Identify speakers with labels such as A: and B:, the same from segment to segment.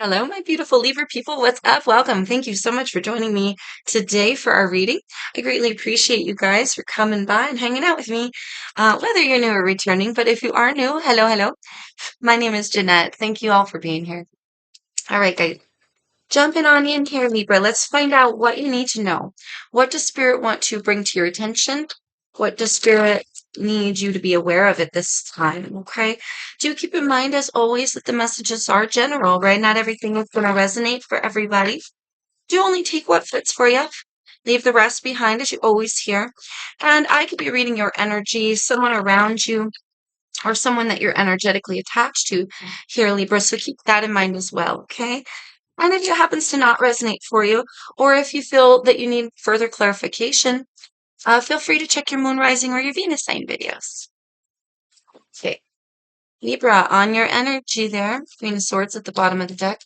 A: Hello, my beautiful Libra people. What's up? Welcome. Thank you so much for joining me today for our reading. I greatly appreciate you guys for coming by and hanging out with me, whether you're new or returning. But if you are new, hello, hello. My name is Jeanette. Thank you all for being here. All right, guys. Jumping on in here, Libra. Let's find out what you need to know. What does Spirit want to bring to your attention? What does Spirit need you to be aware of at this time? Okay. Do keep in mind, as always, that the messages are general, right? Not everything is going to resonate for everybody. Do only take what fits for you. Leave the rest behind, as you always hear. And I could be reading your energy, someone around you, or someone that you're energetically attached to here, Libra. So keep that in mind as well, okay? And if it happens to not resonate for you, or if you feel that you need further clarification, feel free to check your moon rising or your Venus sign videos. Okay. Libra, on your energy there, Queen of Swords at the bottom of the deck.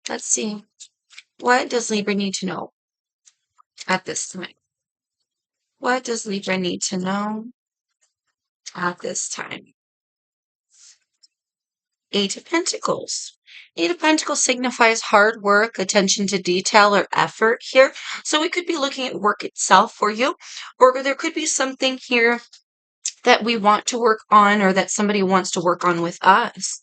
A: Let's see. What does Libra need to know at this time? What does Libra need to know at this time? Eight of Pentacles. Eight of Pentacles signifies hard work, attention to detail, or effort here. So we could be looking at work itself for you, or there could be something here that we want to work on or that somebody wants to work on with us.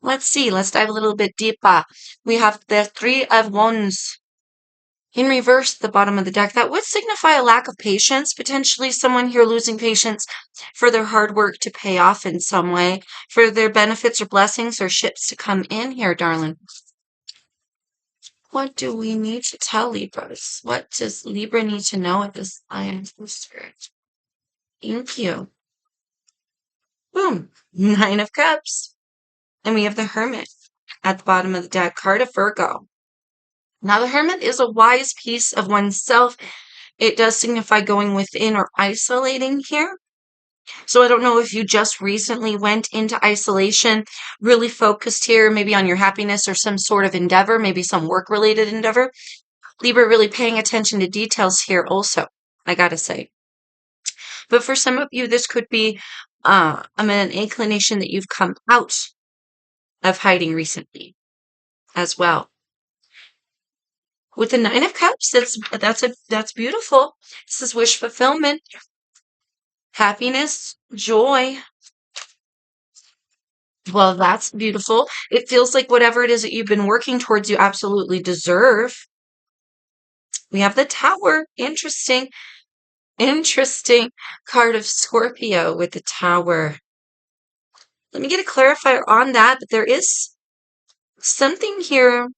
A: Let's see. Let's dive a little bit deeper. We have the Three of Wands in reverse at the bottom of the deck. That would signify a lack of patience, potentially someone here losing patience for their hard work to pay off in some way, for their benefits or blessings or ships to come in here, darling. What do we need to tell Libras? What does Libra need to know at this time? Spirit. Thank you. Boom. Nine of Cups. And we have the Hermit at the bottom of the deck, card of Virgo. Now, the Hermit is a wise piece of oneself. It does signify going within or isolating here. So I don't know if you just recently went into isolation, really focused here, maybe on your happiness or some sort of endeavor, maybe some work-related endeavor. Libra really paying attention to details here also, I gotta say. But for some of you, this could be an inclination that you've come out of hiding recently as well. With the Nine of Cups, that's beautiful. This is wish fulfillment, happiness, joy. Well, that's beautiful. It feels like whatever it is that you've been working towards, you absolutely deserve. We have the Tower. Interesting. Interesting card of Scorpio with the Tower. Let me get a clarifier on that, but there is something here.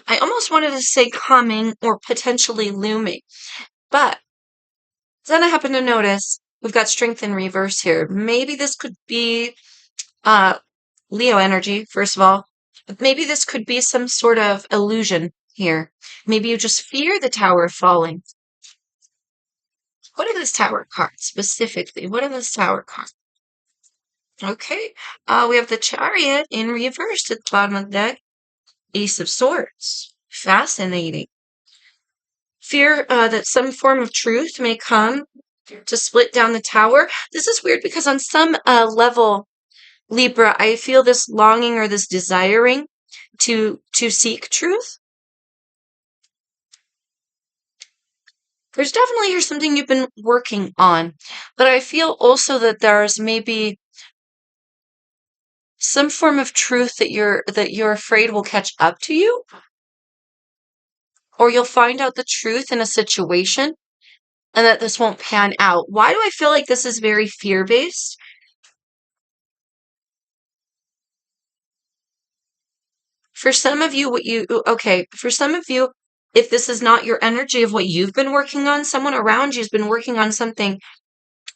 A: I almost wanted to say coming or potentially looming, but then I happen to notice we've got strength in reverse here. Maybe this could be Leo energy, first of all. Maybe this could be some sort of illusion here. Maybe you just fear the tower falling. What are this tower cards specifically? What are this tower cards? Okay. We have the Chariot in reverse at the bottom of the deck. Ace of Swords. Fascinating. Fear that some form of truth may come to split down the tower. This is weird because on some level, Libra, I feel this longing or this desiring to seek truth. There's definitely here something you've been working on, but I feel also that there's maybe some form of truth that you're afraid will catch up to you, or you'll find out the truth in a situation and that this won't pan out. Why do I feel like this is very fear-based? For some of you, for some of you, if this is not your energy of what you've been working on, someone around you has been working on something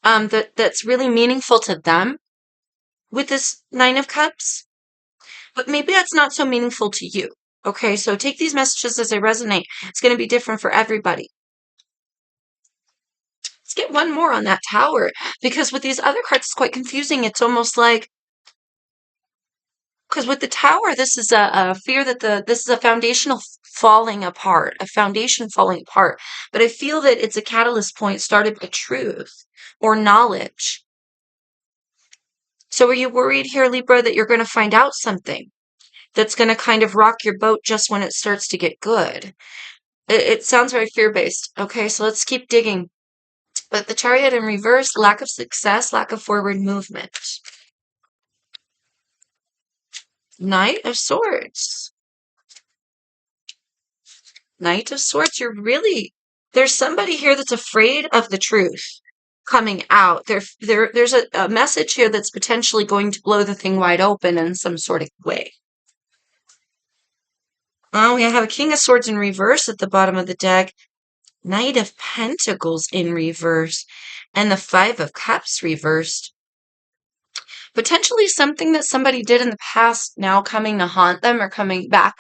A: that's really meaningful to them with this Nine of Cups, but maybe that's not so meaningful to you. Okay, so take these messages as they resonate. It's going to be different for everybody. Let's get one more on that Tower, because with these other cards, it's quite confusing. It's almost like, because with the Tower, this is a fear that this is a foundational falling apart, a foundation falling apart. But I feel that it's a catalyst point started by truth or knowledge. So are you worried here, Libra, that you're going to find out something that's going to kind of rock your boat just when it starts to get good? It sounds very fear-based. Okay, so let's keep digging. But the Chariot in reverse, lack of success, lack of forward movement. Knight of Swords. Knight of Swords, there's somebody here that's afraid of the truth coming out. There's a message here that's potentially going to blow the thing wide open in some sort of way. Oh, we have a King of Swords in reverse at the bottom of the deck, Knight of Pentacles in reverse, and the Five of Cups reversed. Potentially something that somebody did in the past now coming to haunt them or coming back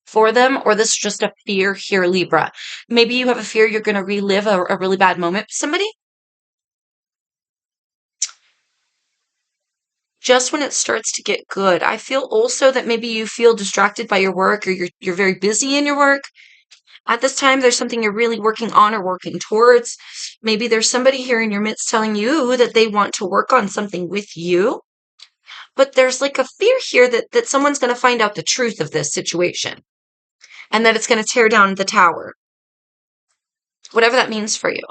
A: for them, or this is just a fear here, Libra. Maybe you have a fear you're going to relive a really bad moment with somebody. Just when it starts to get good. I feel also that maybe you feel distracted by your work, or you're very busy in your work. At this time, there's something you're really working on or working towards. Maybe there's somebody here in your midst telling you that they want to work on something with you. But there's like a fear here that someone's going to find out the truth of this situation and that it's going to tear down the tower. Whatever that means for you.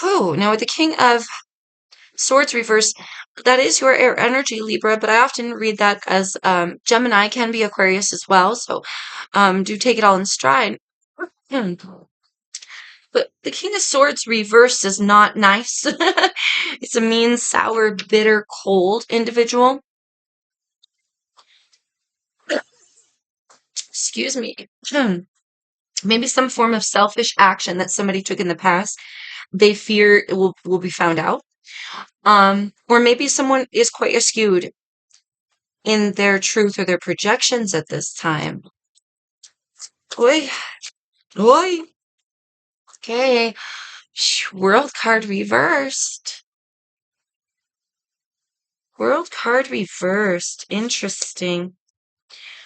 A: Now with the King of Swords reverse, that is your air energy, Libra, but I often read that as Gemini can be Aquarius as well, so do take it all in stride. But the King of Swords reverse is not nice. It's a mean, sour, bitter, cold individual. Excuse me. Maybe some form of selfish action that somebody took in the past. They fear it will be found out. Or maybe someone is quite askewed in their truth or their projections at this time. Oi, oi. Okay. World card reversed. World card reversed. Interesting.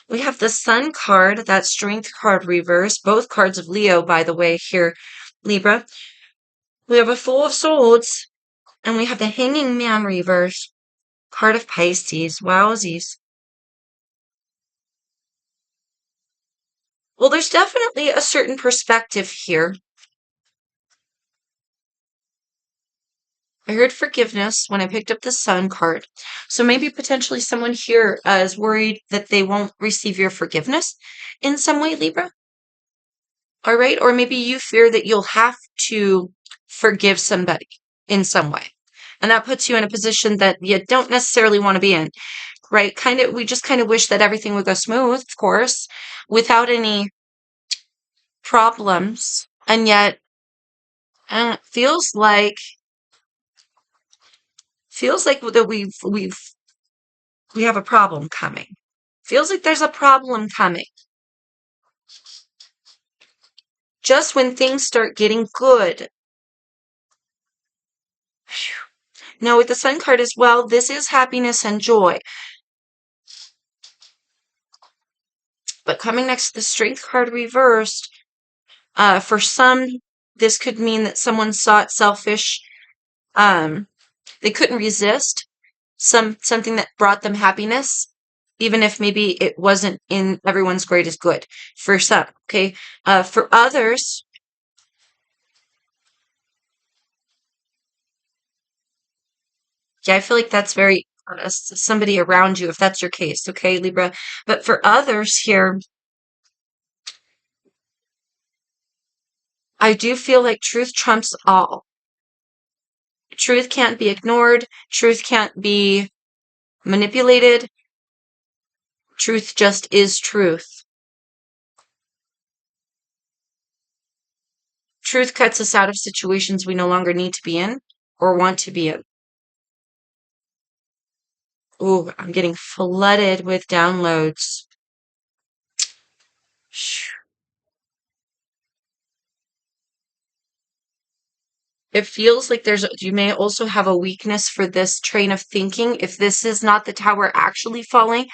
A: We have the Sun card, that Strength card reversed. Both cards of Leo, by the way, here, Libra. We have a Fool of Swords, and we have the Hanging Man reversed. Card of Pisces. Wowsies. Well, there's definitely a certain perspective here. I heard forgiveness when I picked up the Sun card. So maybe potentially someone here is worried that they won't receive your forgiveness in some way, Libra. All right. Or maybe you fear that you'll have to forgive somebody in some way. And that puts you in a position that you don't necessarily want to be in, right? We just kind of wish that everything would go smooth, of course, without any problems. And yet, it feels like that we have a problem coming. Feels like there's a problem coming. Just when things start getting good. Now with the Sun card as well, this is happiness and joy. But coming next to the Strength card reversed, for some, this could mean that someone sought selfish, they couldn't resist something that brought them happiness, even if maybe it wasn't in everyone's greatest good. For some, okay? For others, yeah, I feel like that's very somebody around you, if that's your case, okay, Libra? But for others here, I do feel like truth trumps all. Truth can't be ignored. Truth can't be manipulated. Truth just is truth. Truth cuts us out of situations we no longer need to be in or want to be in. Ooh, I'm getting flooded with downloads. It feels like you may also have a weakness for this train of thinking. If this is not the tower actually falling,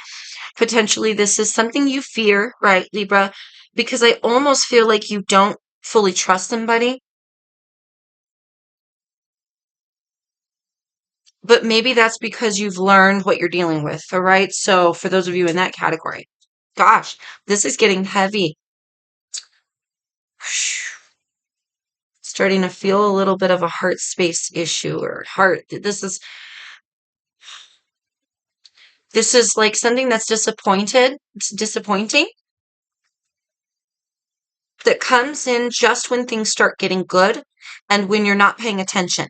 A: potentially this is something you fear, right, Libra? Because I almost feel like you don't fully trust somebody. But maybe that's because you've learned what you're dealing with, all right? So for those of you in that category, gosh, this is getting heavy. Starting to feel a little bit of a heart space issue or heart. This is like something that's disappointed. It's disappointing that comes in just when things start getting good and when you're not paying attention.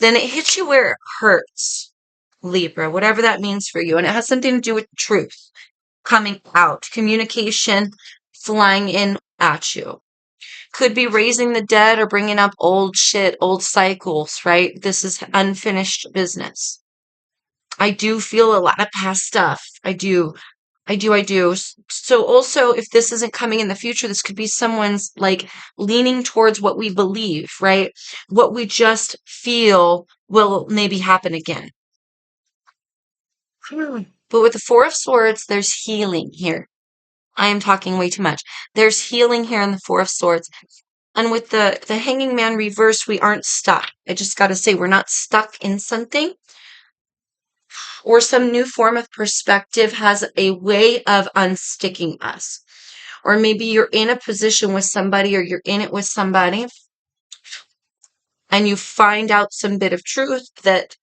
A: Then it hits you where it hurts, Libra, whatever that means for you. And it has something to do with truth coming out, communication flying in at you. Could be raising the dead or bringing up old shit, old cycles, right? This is unfinished business. I do feel a lot of past stuff. I do. I do. So also, if this isn't coming in the future, this could be someone's like leaning towards what we believe, right? What we just feel will maybe happen again. But with the Four of Swords, there's healing here. I am talking way too much. There's healing here in the Four of Swords. And with the Hanging Man reverse, we aren't stuck. I just got to say, we're not stuck in something, or some new form of perspective has a way of unsticking us. Or maybe you're in a position with somebody, or you're in it with somebody, and you find out some bit of truth that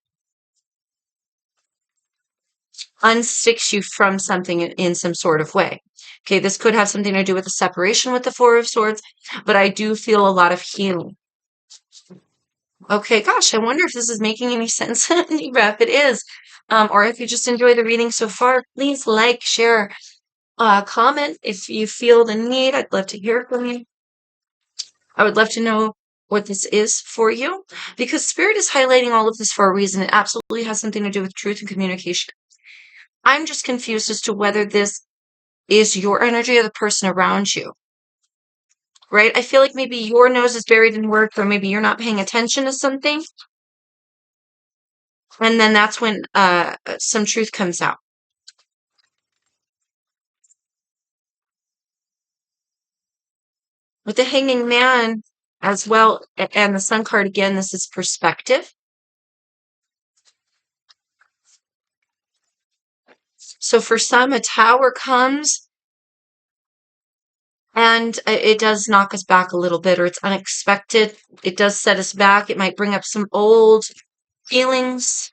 A: unsticks you from something in some sort of way. Okay, this could have something to do with the separation with the Four of Swords, but I do feel a lot of healing. Okay, gosh, I wonder if this is making any sense, Libra. If it is, or if you just enjoy the reading so far, please like, share, comment if you feel the need. I'd love to hear from you. I would love to know what this is for you, because Spirit is highlighting all of this for a reason. It absolutely has something to do with truth and communication. I'm just confused as to whether this is your energy or the person around you, right? I feel like maybe your nose is buried in work, or maybe you're not paying attention to something. And then that's when some truth comes out. With the Hanging Man as well, and the Sun card again, this is perspective. So for some, a Tower comes and it does knock us back a little bit, or it's unexpected. It does set us back. It might bring up some old feelings,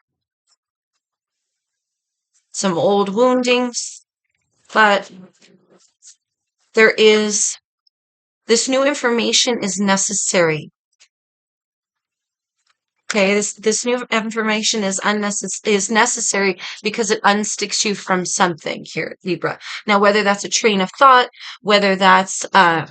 A: some old woundings, but there is this new information is necessary. Okay, this new information is necessary because it unsticks you from something here, Libra. Now, whether that's a train of thought, whether that's a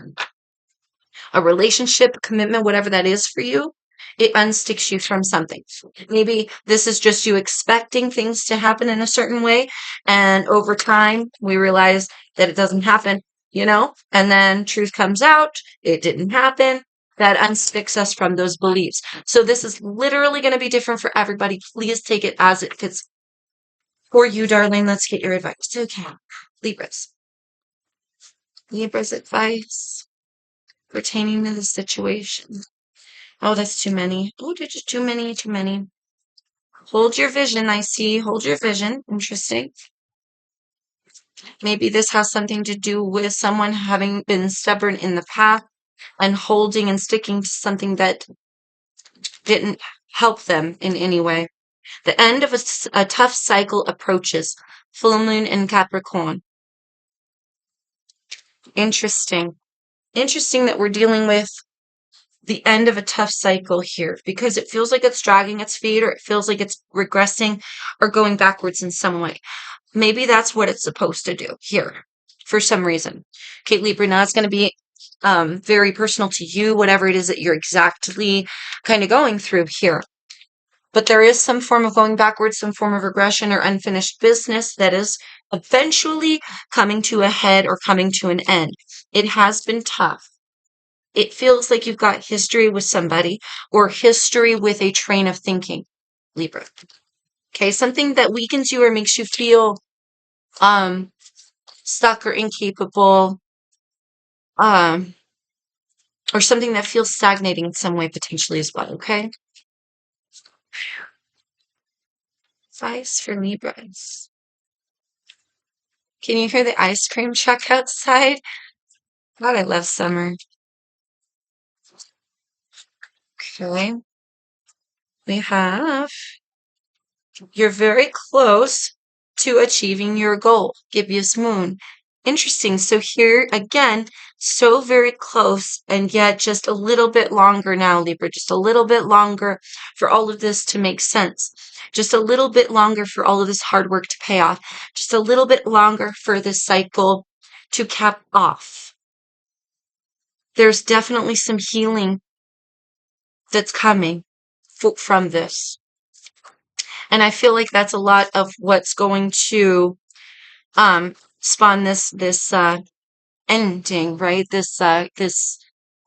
A: relationship, commitment, whatever that is for you, it unsticks you from something. Maybe this is just you expecting things to happen in a certain way, and over time we realize that it doesn't happen, and then truth comes out, it didn't happen. That unsticks us from those beliefs. So this is literally going to be different for everybody. Please take it as it fits for you, darling. Let's get your advice. Okay, Libras. Libras advice pertaining to the situation. Oh, that's too many. Oh, just too many, too many. Hold your vision, I see. Hold your vision. Interesting. Maybe this has something to do with someone having been stubborn in the past and holding and sticking to something that didn't help them in any way. The end of a tough cycle approaches. Full moon in Capricorn. Interesting. Interesting that we're dealing with the end of a tough cycle here, because it feels like it's dragging its feet, or it feels like it's regressing or going backwards in some way. Maybe that's what it's supposed to do here for some reason. Okay, Libra, now it's going to be very personal to you, whatever it is that you're exactly kind of going through here. But there is some form of going backwards, some form of regression or unfinished business that is eventually coming to a head or coming to an end. It has been tough. It feels like you've got history with somebody, or history with a train of thinking, Libra. Okay, something that weakens you or makes you feel stuck or incapable, um, or something that feels stagnating in some way potentially as well, okay? Advice for Libras. Can you hear the ice cream truck outside? God, I love summer. Okay. We have you're very close to achieving your goal. Gibbous moon. Interesting. So here again, so very close, and yet just a little bit longer now, Libra. Just a little bit longer for all of this to make sense. Just a little bit longer for all of this hard work to pay off. Just a little bit longer for this cycle to cap off. There's definitely some healing that's coming from this. And I feel like that's a lot of what's going to spawn this ending, right? This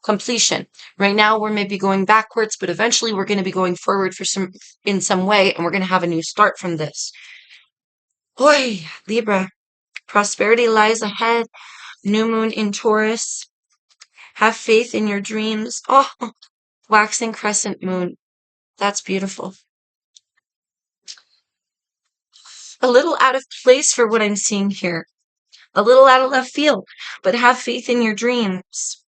A: completion. Right now we're maybe going backwards, but eventually we're going to be going forward in some way, and we're going to have a new start from this. Boy, Libra, prosperity lies ahead. New moon in Taurus. Have faith in your dreams. Oh, waxing crescent moon. That's beautiful. A little out of place for what I'm seeing here. A little out of left field, but have faith in your dreams.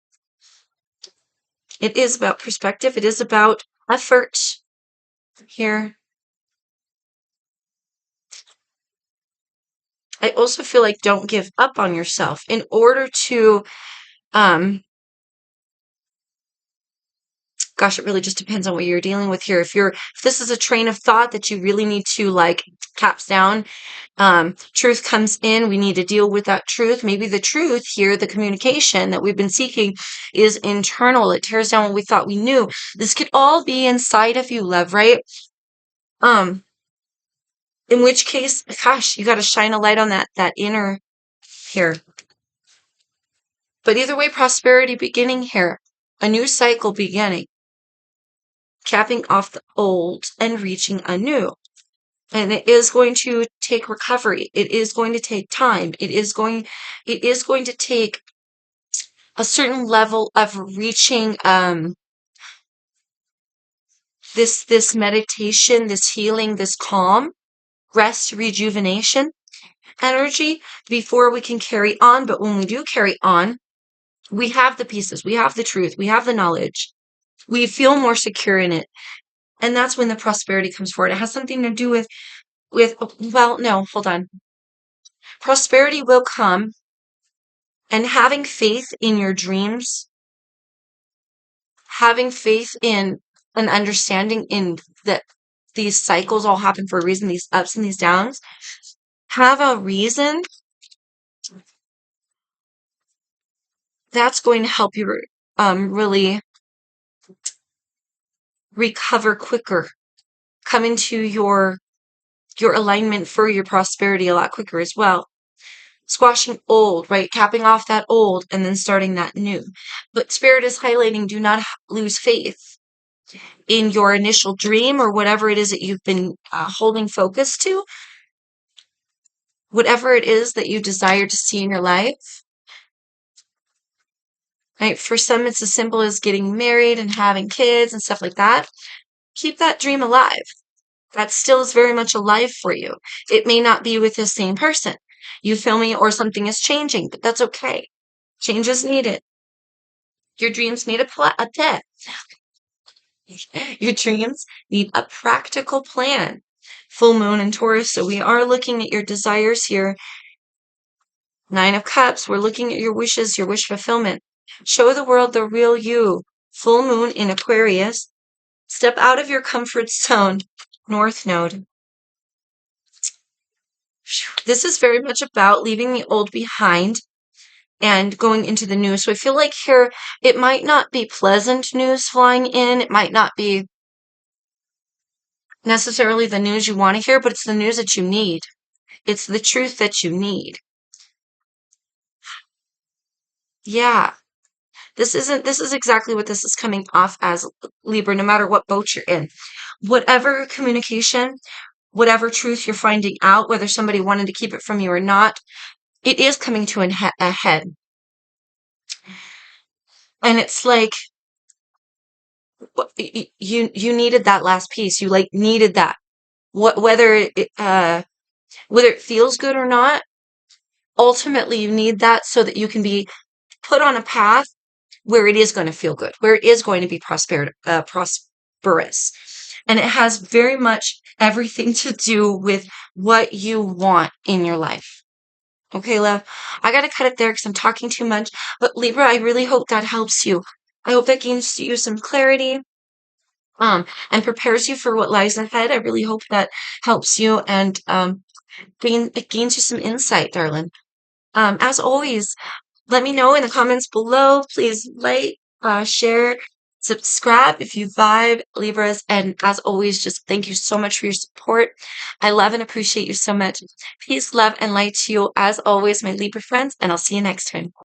A: It is about perspective. It is about effort here. I also feel like don't give up on yourself in order to, um, gosh, it really just depends on what you're dealing with here. If this is a train of thought that you really need to like caps down, truth comes in, we need to deal with that truth. Maybe the truth here, the communication that we've been seeking is internal. It tears down what we thought we knew. This could all be inside of you, love, right? In which case, gosh, you got to shine a light on that inner here. But either way, prosperity beginning here, a new cycle beginning, capping off the old and reaching a new. And it is going to take recovery. It is going to take time. It is going to take a certain level of reaching this meditation, this healing, this calm, rest, rejuvenation energy before we can carry on. But when we do carry on, we have the pieces, we have the truth, we have the knowledge. We feel more secure in it. And that's when the prosperity comes forward. It has something to do well, no, hold on. Prosperity will come, and having faith in your dreams, having faith in an understanding in that these cycles all happen for a reason, these ups and these downs, have a reason, that's going to help you really recover quicker, come into your alignment for your prosperity a lot quicker as well. Squashing old, right? Capping off that old and then starting that new. But Spirit is highlighting, do not lose faith in your initial dream or whatever it is that you've been holding focus to. Whatever it is that you desire to see in your life. Right? For some, it's as simple as getting married and having kids and stuff like that. Keep that dream alive. That still is very much alive for you. It may not be with the same person. You feel me? Or something is changing, but that's okay. Change is needed. Your dreams need a plan. Your dreams need a practical plan. Full moon in Taurus, so we are looking at your desires here. 9 of Cups, we're looking at your wishes, your wish fulfillment. Show the world the real you. Full moon in Aquarius. Step out of your comfort zone. North Node. This is very much about leaving the old behind and going into the new. So I feel like here it might not be pleasant news flying in. It might not be necessarily the news you want to hear, but it's the news that you need. It's the truth that you need. Yeah. This is exactly what this is coming off as, Libra, no matter what boat you're in. Whatever communication, whatever truth you're finding out, whether somebody wanted to keep it from you or not, it is coming to a head. And it's like You needed that last piece. You like needed that. What whether it feels good or not, ultimately you need that so that you can be put on a path where it is going to feel good, where it is going to be prosperous. And it has very much everything to do with what you want in your life. Okay, love, I gotta cut it there because I'm talking too much. But Libra, I really hope that helps you. I hope that gains you some clarity, and prepares you for what lies ahead. I really hope that helps you and it gains you some insight, darling. As always, let me know in the comments below. Please like, share, subscribe if you vibe, Libras. And as always, just thank you so much for your support. I love and appreciate you so much. Peace, love, and light to you as always, my Libra friends, and I'll see you next time.